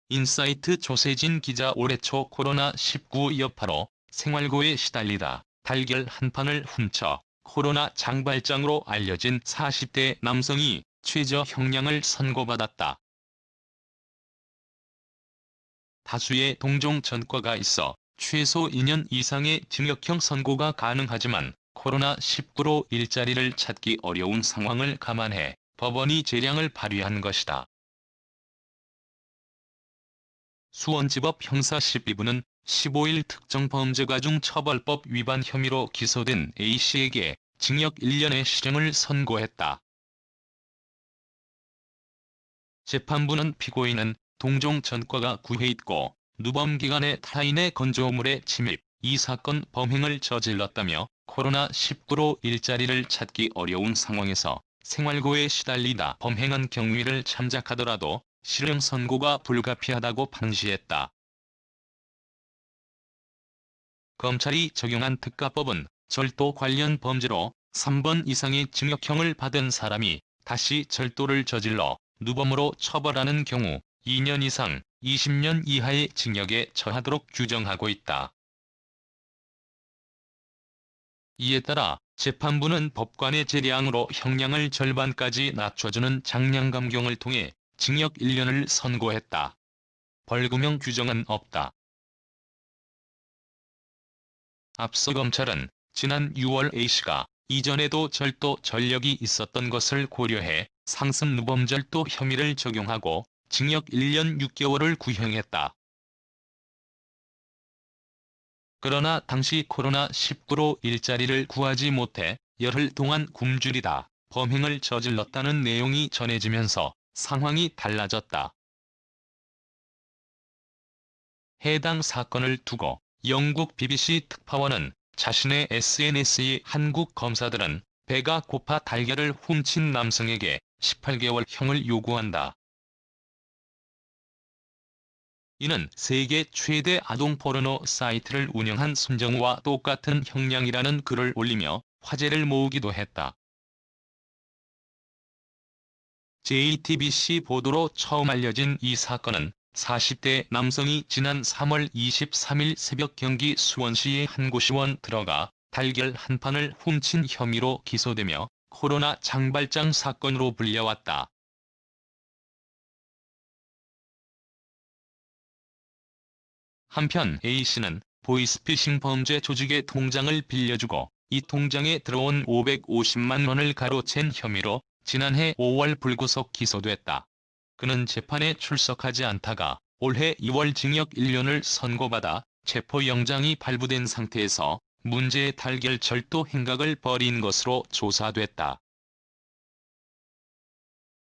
인사이트 조세진 기자 올해 초 코로나19 여파로 생활고에 시달리다 달걀 한 판을 훔쳐 코로나 장발장으로 알려진 40대 남성이 최저 형량을 선고받았다. 다수의 동종 전과가 있어 최소 2년 이상의 징역형 선고가 가능하지만 코로나19로 일자리를 찾기 어려운 상황을 감안해 법원이 재량을 발휘한 것이다. 수원지법 형사 12부는 15일 특정범죄가중처벌법 위반 혐의로 기소된 A씨에게 징역 1년의 실형을 선고했다. 재판부는 피고인은 동종 전과가 구해있고 누범기간에 타인의 건조물에 침입, 이 사건 범행을 저질렀다며 코로나19로 일자리를 찾기 어려운 상황에서 생활고에 시달리다 범행한 경위를 참작하더라도 실형 선고가 불가피하다고 판시했다. 검찰이 적용한 특가법은 절도 관련 범죄로 3번 이상의 징역형을 받은 사람이 다시 절도를 저질러 누범으로 처벌하는 경우 2년 이상 20년 이하의 징역에 처하도록 규정하고 있다. 이에 따라 재판부는 법관의 재량으로 형량을 절반까지 낮춰주는 장량감경을 통해 징역 1년을 선고했다. 벌금형 규정은 없다. 앞서 검찰은 지난 6월 A씨가 이전에도 절도 전력이 있었던 것을 고려해 상습 누범절도 혐의를 적용하고 징역 1년 6개월을 구형했다. 그러나 당시 코로나19로 일자리를 구하지 못해 열흘 동안 굶주리다 범행을 저질렀다는 내용이 전해지면서 상황이 달라졌다. 해당 사건을 두고 영국 BBC 특파원은 자신의 SNS에 한국 검사들은 배가 고파 달걀을 훔친 남성에게 18개월 형을 요구한다. 이는 세계 최대 아동 포르노 사이트를 운영한 순정과 똑같은 형량이라는 글을 올리며 화제를 모으기도 했다. JTBC 보도로 처음 알려진 이 사건은 40대 남성이 지난 3월 23일 새벽 경기 수원시의 한 고시원 들어가 달걀 한 판을 훔친 혐의로 기소되며 코로나 장발장 사건으로 불려왔다. 한편 A씨는 보이스피싱 범죄 조직의 통장을 빌려주고 이 통장에 들어온 550만 원을 가로챈 혐의로 지난해 5월 불구속 기소됐다. 그는 재판에 출석하지 않다가 올해 2월 징역 1년을 선고받아 체포영장이 발부된 상태에서 문제의 달걀 절도 행각을 벌인 것으로 조사됐다.